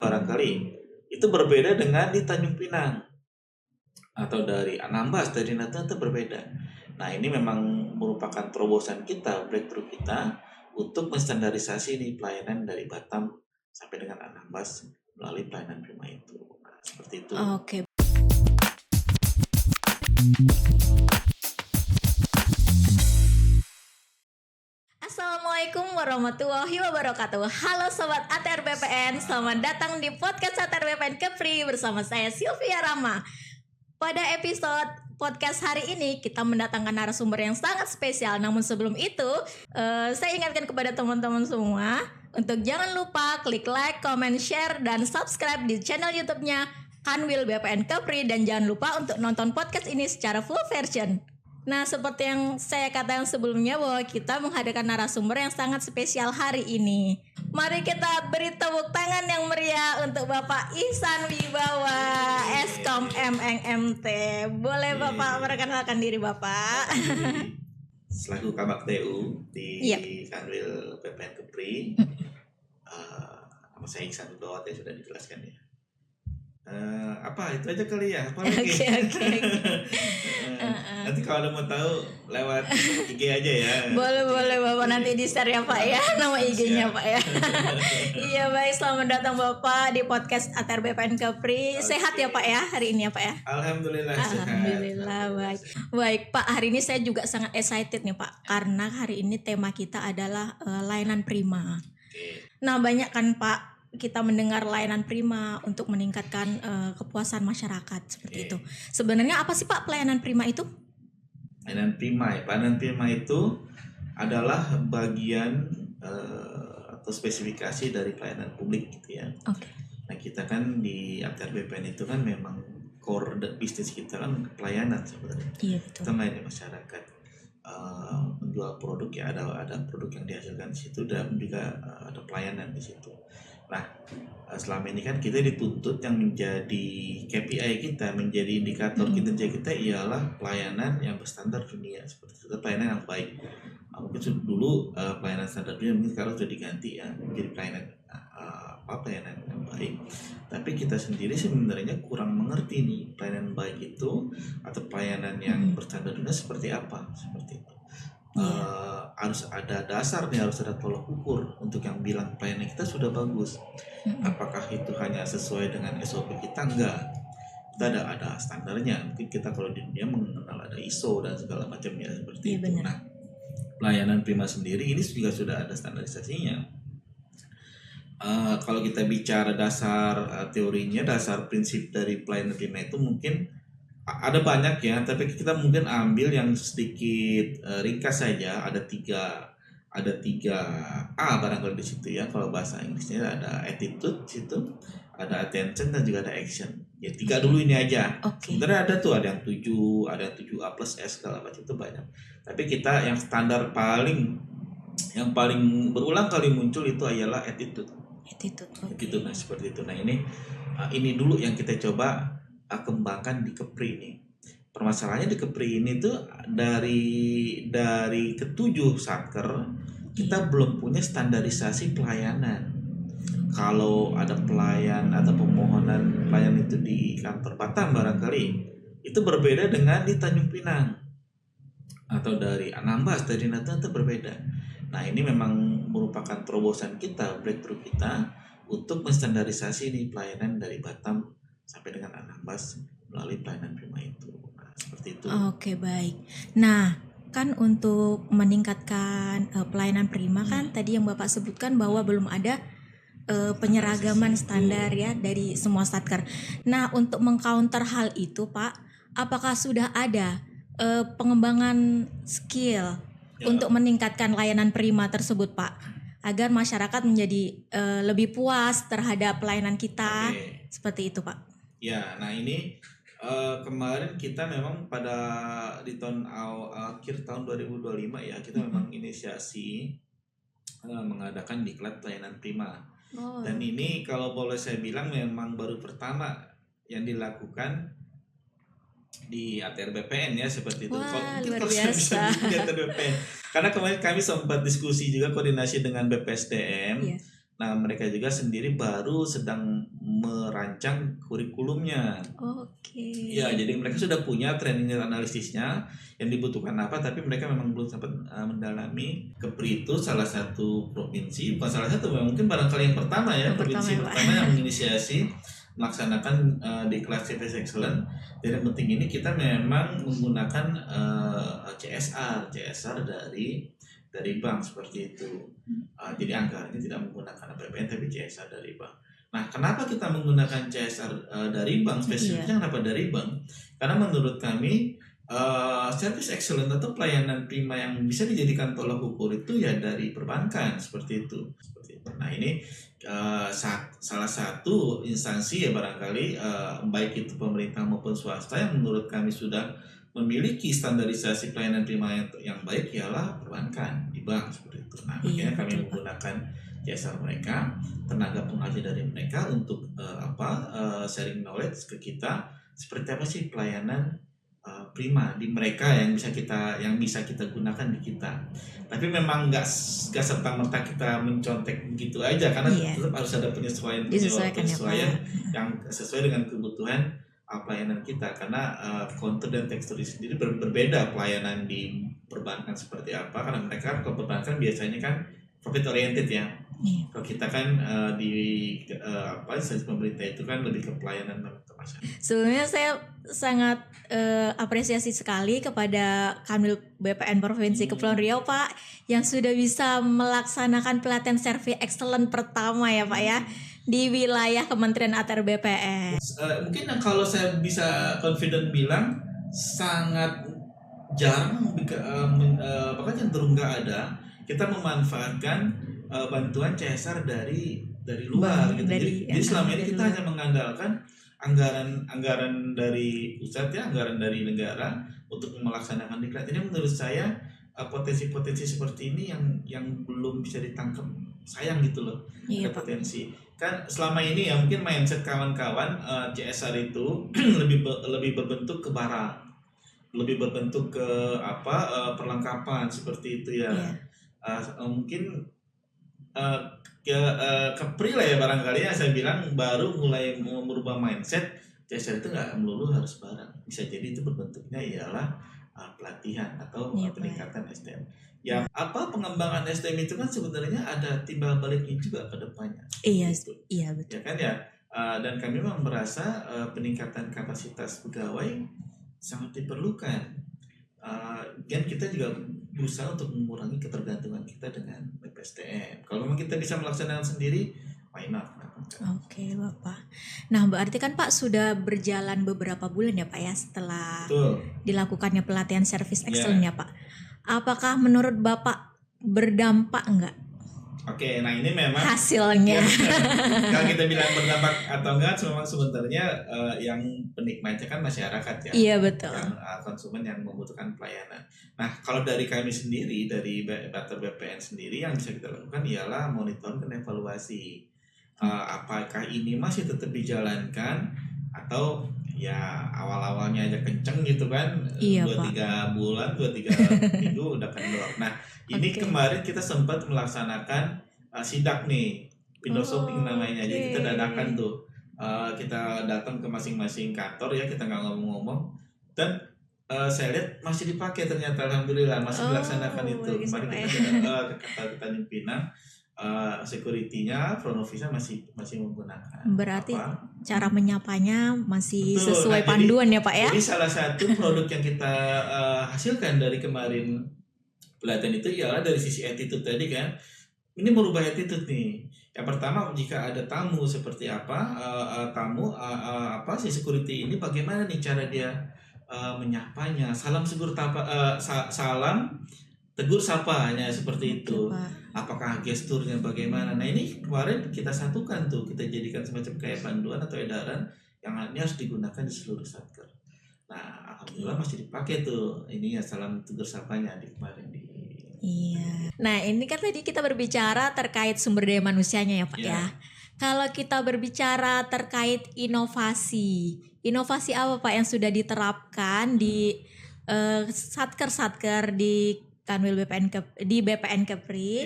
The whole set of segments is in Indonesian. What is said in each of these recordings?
barangkali itu berbeda dengan di Tanjung Pinang atau dari Anambas, dari Natuna itu berbeda. Nah ini memang merupakan terobosan kita, breakthrough kita untuk menstandarisasi nih pelayanan dari Batam sampai dengan Anambas melalui pelayanan Prima itu. Nah, seperti itu. Oke. Assalamualaikum warahmatullahi wabarakatuh. Halo Sobat ATR BPN, selamat datang di podcast ATR BPN Kepri bersama saya Sylvia Rama. Pada episode podcast hari ini kita mendatangkan narasumber yang sangat spesial. Namun sebelum itu saya ingatkan kepada teman-teman semua untuk jangan lupa klik like, comment, share, dan subscribe di channel YouTube-nya Kanwil BPN Kepri. Dan jangan lupa untuk nonton podcast ini secara full version. Nah, seperti yang saya katakan sebelumnya bahwa kita menghadirkan narasumber yang sangat spesial hari ini. Mari kita beri tepuk tangan yang meriah untuk Bapak Ihsan Wibawa, Eskom MNMT. Boleh Bapak perkenalkan diri Bapak? Selaku Kabak TU di Kanwil BPN Kepri, nama saya Ihsan Wibawa, ya sudah dijelaskan ya. Apa itu aja kali ya? Apa lagi? Oke. Nanti kalau ada mau tahu lewat IG aja ya. Boleh Bapak, nanti di share ya Pak ya, nama IG-nya Pak ya. Iya baik, selamat datang Bapak di podcast ATR BPN Kepri. Sehat ya Pak ya hari ini ya Pak ya? Alhamdulillah sehat. Alhamdulillah baik Pak, hari ini saya juga sangat excited nih Pak, karena hari ini tema kita adalah layanan prima. Nah banyak kan Pak kita mendengar layanan prima untuk meningkatkan kepuasan masyarakat seperti itu. Sebenarnya apa sih Pak pelayanan prima itu? Pelayanan prima itu adalah bagian atau spesifikasi dari pelayanan publik gitu ya. Okay. Nah kita kan di ATR BPN itu kan memang core bisnis kita kan pelayanan sebenarnya. Iya betul. Kita melayani masyarakat, menjual produk ya, ada produk yang dihasilkan di situ dan juga ada pelayanan di situ. Nah, selama ini kan kita dituntut yang menjadi KPI kita, menjadi indikator kinerja kita ialah pelayanan yang berstandar dunia, seperti itu, pelayanan yang baik. Mungkin dulu pelayanan standar dunia mungkin sekarang sudah diganti ya menjadi pelayanan yang baik. Tapi kita sendiri sebenarnya kurang mengerti nih pelayanan baik itu atau pelayanan yang berstandar dunia seperti apa, seperti itu. Harus ada dasarnya, harus ada tolak ukur untuk yang bilang pelayanan kita sudah bagus. Apakah itu hanya sesuai dengan SOP kita? Enggak. Kita ada standarnya. Mungkin kita kalau di dunia mengenal ada ISO dan segala macamnya seperti itu. Benar. Nah, pelayanan prima sendiri ini juga sudah ada standarisasinya. Kalau kita bicara dasar teorinya, dasar prinsip dari pelayanan prima itu mungkin ada banyak ya, tapi kita mungkin ambil yang sedikit ringkas saja. Ada tiga A barangkali di situ ya. Kalau bahasa Inggrisnya ada attitude situ, ada attention dan juga ada action. Ya 3 dulu ini aja. Okay. Sebenarnya ada yang 7, ada 7A plus S segala macam itu banyak. Tapi kita yang standar yang paling berulang kali muncul itu adalah attitude. Attitude nah seperti itu. Nah ini dulu yang kita coba kembangkan di Kepri ini. Permasalahannya di Kepri ini tuh dari ketujuh satker kita belum punya standarisasi pelayanan. Kalau ada pelayan atau permohonan pelayan itu di kantor Batam barangkali itu berbeda dengan di Tanjung Pinang atau dari Anambas, dari Natuna itu berbeda. Nah ini memang merupakan terobosan kita, breakthrough kita untuk menstandarisasi nih pelayanan dari Batam sampai dengan Anambas melalui pelayanan prima itu. Nah, seperti itu. Oke, baik. Nah, kan untuk meningkatkan pelayanan prima kan tadi yang Bapak sebutkan bahwa belum ada penyeragaman standar ya dari semua satker. Nah, untuk mengcounter hal itu, Pak, apakah sudah ada pengembangan skill untuk meningkatkan layanan prima tersebut, Pak? Agar masyarakat menjadi lebih puas terhadap pelayanan kita. Seperti itu, Pak. Ya, nah ini kemarin kita memang di akhir tahun 2025 ya kita memang inisiasi mengadakan diklat pelayanan prima. Dan ini kalau boleh saya bilang memang baru pertama yang dilakukan di ATR BPN ya seperti itu. Wah, luar biasa. Di ATR BPN. Karena kemarin kami sempat diskusi juga koordinasi dengan BPSDM. Nah, mereka juga sendiri baru sedang merancang kurikulumnya. Oke. Ya, jadi mereka sudah punya training analisisnya yang dibutuhkan apa, tapi mereka memang belum sempat mendalami. Kepri itu salah satu provinsi, bukan salah satu, mungkin barangkali yang pertama ya, provinsi pertama yang menginisiasi melaksanakan di kelas Service Excellence. Jadi yang penting ini kita memang menggunakan CSR dari bank seperti itu. Jadi anggarannya tidak menggunakan APBN tapi CSR dari bank. Nah, kenapa kita menggunakan CSR dari bank? Spesifiknya kenapa dari bank? Karena menurut kami service excellence atau pelayanan prima yang bisa dijadikan tolak ukur itu ya dari perbankan seperti itu. Nah, ini salah satu instansi ya barangkali baik itu pemerintah maupun swasta yang menurut kami sudah memiliki standarisasi pelayanan prima yang baik ialah perbankan di bank seperti itu. Nah, akhirnya kami menggunakan CSR mereka, tenaga pengajar dari mereka untuk sharing knowledge ke kita seperti apa sih pelayanan prima di mereka yang bisa kita gunakan di kita. Tapi memang nggak serta merta kita mencontek begitu aja karena tetap harus ada penyesuaian yang sesuai dengan kebutuhan pelayanan kita, karena kontur dan tekstur sendiri berbeda. Pelayanan di perbankan seperti apa, karena mereka kalau perbankan biasanya kan profit oriented ya. Kalau kita kan di instansi pemerintah itu kan lebih ke pelayanan ke masyarakat. Sebelumnya saya sangat apresiasi sekali kepada Kanwil BPN Provinsi Kepulauan Riau Pak yang sudah bisa melaksanakan pelatihan Service Excellence pertama ya Pak ya di wilayah Kementerian ATR BPN. Mungkin kalau saya bisa confident bilang sangat jarang, bahkan cenderung nggak ada kita memanfaatkan bantuan CSR dari luar gitu. Jadi selama ini kita hanya mengandalkan anggaran dari pusat ya, anggaran dari negara untuk melaksanakan diklat. Ini menurut saya potensi-potensi seperti ini yang belum bisa ditangkap, sayang gitu loh. Ada potensi kan selama ini ya, mungkin mindset kawan-kawan CSR itu lebih berbentuk ke barang, lebih berbentuk ke perlengkapan seperti itu ya. Mungkin Kepri lah ya barangkali ya, saya bilang baru mulai merubah mindset. CSR itu nggak melulu harus barang, bisa jadi itu berbentuknya ialah pelatihan atau peningkatan SDM. Ya pengembangan SDM itu kan sebenarnya ada timbal baliknya juga ke depannya. Iya betul. Ya kan ya. Dan kami memang merasa peningkatan kapasitas pegawai sangat diperlukan. Dan kita juga berusaha untuk mengurangi ketergantungan kita dengan BPSDM. Kalau memang kita bisa melaksanakan sendiri, why not? Oke Bapak. Nah berarti kan Pak sudah berjalan beberapa bulan ya Pak ya setelah dilakukannya pelatihan Service Excellence ya Pak. Apakah menurut Bapak berdampak enggak? Oke, nah ini memang hasilnya. Kalau kita bilang berdampak atau enggak, memang sebenarnya yang penikmatnya kan masyarakat ya. Iya betul. Yang konsumen yang membutuhkan pelayanan. Nah, kalau dari kami sendiri, dari Bater BPN sendiri yang bisa kita lakukan ialah monitor dan evaluasi. Apakah ini masih tetap dijalankan atau ya awal-awalnya aja kenceng gitu kan, 2-3 bulan, 2-3 minggu udah kendor. Nah, ini kemarin kita sempat melaksanakan sidak nih, window shopping namanya. Jadi kita dadakan tuh, kita datang ke masing-masing kantor ya, kita nggak ngomong-ngomong, dan saya lihat masih dipakai ternyata, alhamdulillah masih dilaksanakan itu. Kemarin kita ke kantor Tanjung Pinang, security-nya, front office-nya masih menggunakan. Berarti cara menyapanya masih sesuai panduan ya Pak ya? Jadi salah satu produk yang kita hasilkan dari kemarin pelatihan itu ialah dari sisi attitude tadi kan. Ini merubah attitude nih. Yang pertama, jika ada tamu seperti apa, si security ini bagaimana nih cara dia menyapanya? Salam tegur sapa hanya seperti itu. Apakah gesturnya bagaimana? Nah ini kemarin kita satukan tuh, kita jadikan semacam kayak panduan atau edaran yang ini harus digunakan di seluruh satker. Nah alhamdulillah masih dipakai tuh ini ya, salam tegur sapanya di kemarin di. Iya. Nah ini kan tadi kita berbicara terkait sumber daya manusianya ya Pak ya. Kalau kita berbicara terkait inovasi apa Pak yang sudah diterapkan di satker-satker di Kanwil BPN Kepri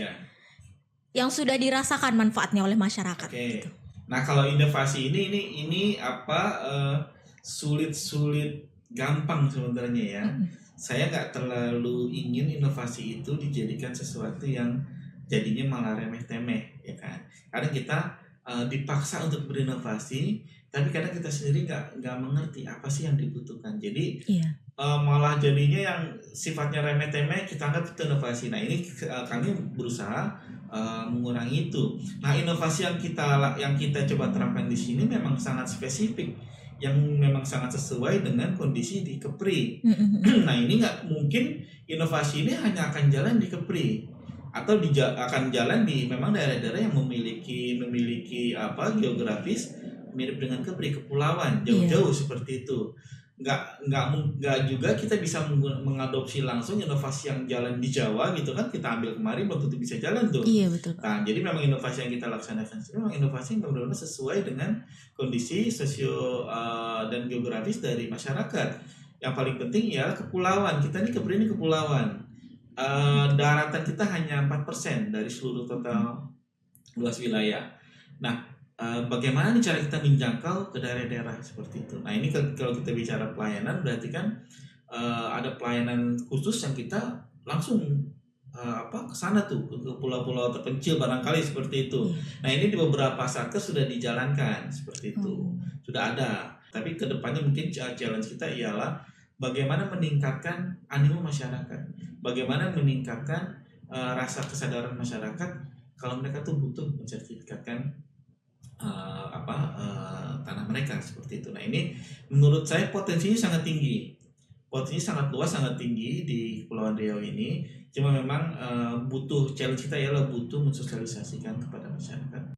yang sudah dirasakan manfaatnya oleh masyarakat. Oke. Nah, kalau inovasi ini sulit gampang sebenarnya ya. Saya nggak terlalu ingin inovasi itu dijadikan sesuatu yang jadinya malah remeh-temeh, ya kan? Kadang kita dipaksa untuk berinovasi, tapi kadang kita sendiri nggak mengerti apa sih yang dibutuhkan. Jadi malah jadinya yang sifatnya remeh-temeh kita anggap itu inovasi. Nah, ini kami berusaha mengurangi itu. Nah, inovasi yang kita coba terapkan di sini memang sangat spesifik, yang memang sangat sesuai dengan kondisi di Kepri. Nah, ini nggak mungkin inovasi ini hanya akan jalan di Kepri atau akan jalan di memang daerah-daerah yang memiliki geografis mirip dengan Kepri, kepulauan jauh-jauh seperti itu. Nggak juga kita bisa mengadopsi langsung inovasi yang jalan di Jawa gitu kan, kita ambil kemarin belum tentu bisa jalan tuh. Iya, betul. Nah, jadi memang inovasi yang kita laksanakan itu memang inovasi yang benar-benar sesuai dengan kondisi sosio dan geografis dari masyarakat. Yang paling penting ya kepulauan. Kita ini Kepri ini kepulauan. Daratan kita hanya 4% dari seluruh total luas wilayah. Nah, bagaimana nih cara kita menjangkau ke daerah-daerah seperti itu. Nah, ini kalau kita bicara pelayanan berarti kan ada pelayanan khusus yang kita langsung ke sana tuh, ke pulau-pulau terpencil barangkali seperti itu. Nah, ini di beberapa satgas sudah dijalankan seperti itu. Sudah ada. Tapi kedepannya mungkin challenge kita ialah bagaimana meningkatkan animo masyarakat. Bagaimana meningkatkan rasa kesadaran masyarakat kalau mereka tuh butuh mensertifikatkan tanah mereka seperti itu. Nah, ini menurut saya potensinya sangat tinggi, sangat luas, sangat tinggi di Kepulauan Riau ini. Cuma memang challenge kita ialah butuh mensosialisasikan kepada masyarakat.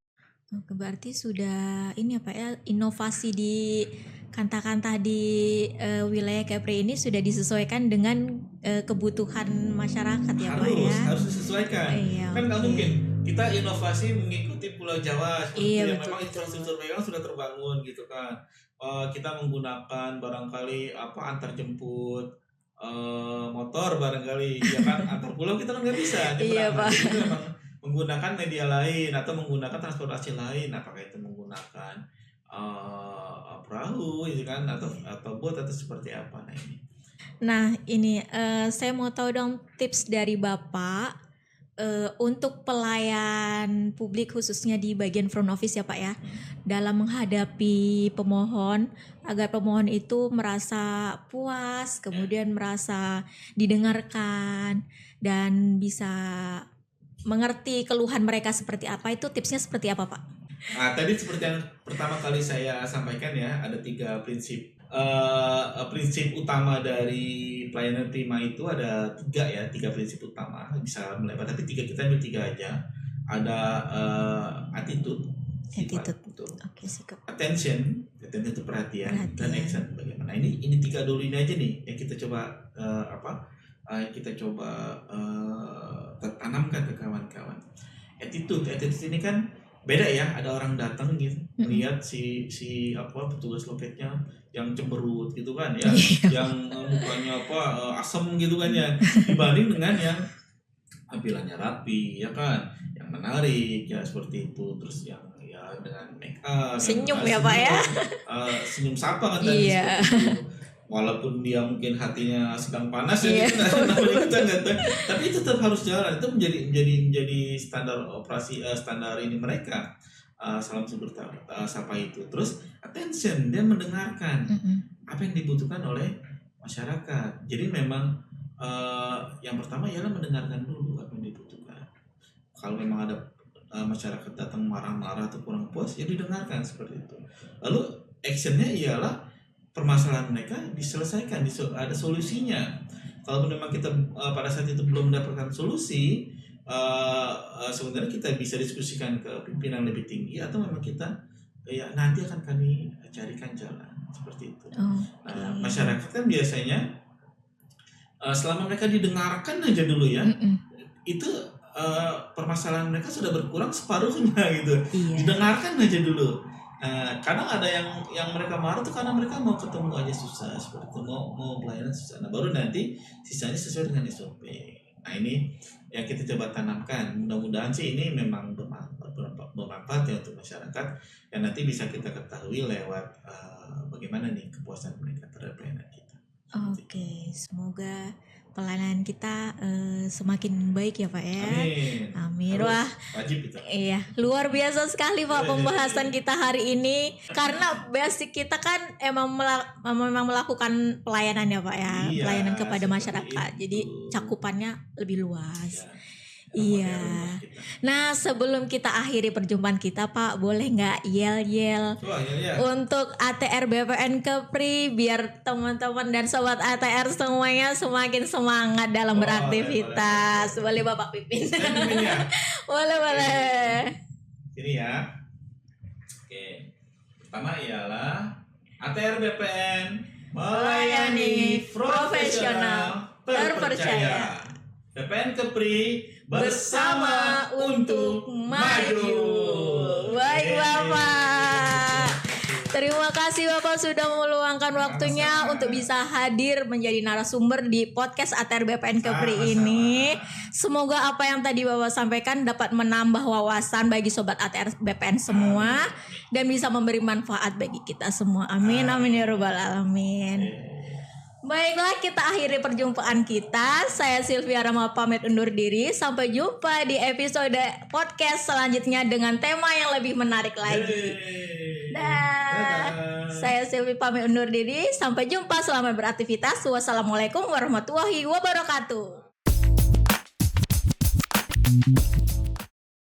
Berarti sudah ini inovasi di kanta-kanta di wilayah Kepri ini sudah disesuaikan dengan kebutuhan masyarakat ya Pak ya? Harus disesuaikan. Kan nggak mungkin kita inovasi mengikuti Pulau Jawa seperti yang memang infrastruktur mereka sudah terbangun gitu kan. Kita menggunakan barangkali antar jemput motor barangkali ya kan, antar pulau kita kan nggak bisa. Iya Pak. Jadi memang menggunakan media lain atau menggunakan transportasi lain, apakah itu menggunakan perahu gitu kan, atau bot atau seperti apa. Nah ini saya mau tahu dong tips dari Bapak untuk pelayan publik khususnya di bagian front office ya Pak ya, dalam menghadapi pemohon agar pemohon itu merasa puas, kemudian merasa didengarkan dan bisa mengerti keluhan mereka seperti apa. Itu tipsnya seperti apa Pak? Nah, tadi seperti yang pertama kali saya sampaikan ya, ada 3 prinsip. Prinsip utama dari pelayanan prima itu ada 3 prinsip utama, bisa melebar tapi kita ambil 3 aja. Ada attitude, sikap. Attention itu perhatian. Dan action bagaimana. Ini 3 dulu ini aja nih yang kita coba tanamkan ke kawan-kawan. Attitude ini kan beda ya, ada orang datang gitu melihat si petugas loketnya yang cemberut gitu kan ya, yang mukanya asem gitu kan ya, dibanding dengan yang tampilannya rapi ya kan, yang menarik ya seperti itu, terus yang dengan make up, senyum ya Pak ya, senyum sapa kan tadi seperti itu. Walaupun dia mungkin hatinya sedang panas ya, kita nggak tahu, tapi itu tetap harus jalan. Itu menjadi standar operasi, standar ini mereka. Salam sapa itu. Terus attention, dia mendengarkan apa yang dibutuhkan oleh masyarakat. Jadi memang yang pertama ialah mendengarkan dulu apa yang dibutuhkan. Kalau memang ada masyarakat datang marah-marah atau kurang puas, ya didengarkan seperti itu. Lalu actionnya ialah permasalahan mereka diselesaikan, ada solusinya. Kalau memang kita pada saat itu belum mendapatkan solusi, sebenarnya kita bisa diskusikan ke pimpinan lebih tinggi, atau memang kita nanti akan kami carikan jalan seperti itu. Masyarakat kan biasanya selama mereka didengarkan aja dulu ya, itu permasalahan mereka sudah berkurang separuhnya gitu. Didengarkan aja dulu. Kadang ada yang mereka marah tuh karena mereka mau ketemu aja susah, seperti itu, mau pelayanan susah. Nah, baru nanti sisanya sesuai dengan SOP. Nah ini yang kita coba tanamkan. Mudah-mudahan sih ini memang bermanfaat ya untuk masyarakat, yang nanti bisa kita ketahui lewat bagaimana nih kepuasan mereka terhadap pelayanan kita. Oke, semoga pelayanan kita semakin baik ya Pak ya. Amin. Wah, wajib itu. Iya, luar biasa sekali Pak pembahasan kita hari ini. Karena basic kita kan memang melakukan pelayanan ya Pak ya, pelayanan kepada masyarakat. Jadi cakupannya lebih luas. Iya. Nah, sebelum kita akhiri perjumpaan kita Pak, boleh nggak yel-yel untuk ATR BPN Kepri biar teman-teman dan sobat ATR semuanya semakin semangat dalam beraktivitas. Boleh Bapak pimpin? Boleh. Sini ya. Oke. Pertama ialah ATR BPN melayani profesional terpercaya. BPN Kepri bersama untuk maju. Baik Bapak. Terima kasih Bapak sudah meluangkan waktunya untuk bisa hadir menjadi narasumber di podcast ATR BPN Kepri ini. Semoga apa yang tadi Bapak sampaikan dapat menambah wawasan bagi sobat ATR BPN semua dan bisa memberi manfaat bagi kita semua. Amin amin ya rabbal alamin. Baiklah, kita akhiri perjumpaan kita. Saya Sylvia Rama pamit undur diri. Sampai jumpa di episode podcast selanjutnya dengan tema yang lebih menarik lagi. Saya Sylvia pamit undur diri. Sampai jumpa, selamat beraktivitas. Wassalamualaikum warahmatullahi wabarakatuh.